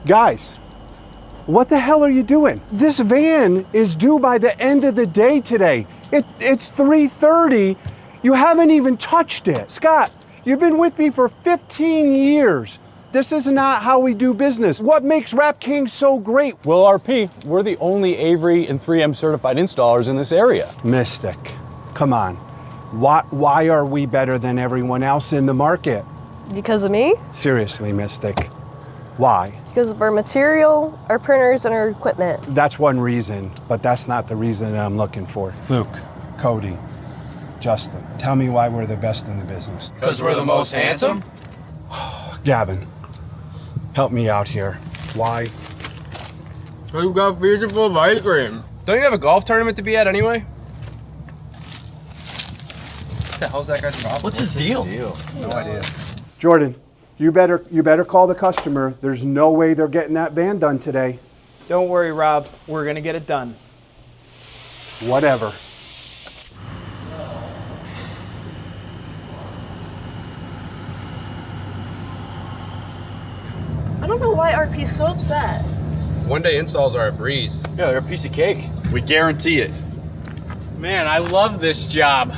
Guys, what the hell are you doing? This van is due by the end of the day today. It's 3:30. You haven't even touched it. Scott, you've been with me for 15 years. This is not how we do business. What makes Wrap Kingz so great? Well, RP, we're the only Avery and 3M certified installers in this area. Mystic, come on. Why are we better than everyone else in the market? Because of me? Seriously, Mystic, why? Because of our material, our printers, and our equipment. That's one reason, but that's not the reason that I'm looking for. Luke, Cody, Justin, tell me why we're the best in the business. Because we're the most handsome? Gavin, help me out here. Why? We've got beautiful of ice cream. Don't you have a golf tournament to be at anyway? What the hell's that guy's problem? What's his deal? No idea. Jordan, you better call the customer. There's no way they're getting that van done today. Don't worry, Rob. We're gonna get it done. Whatever. I don't know why RP's so upset. One day installs are a breeze. Yeah, they're a piece of cake. We guarantee it. Man, I love this job.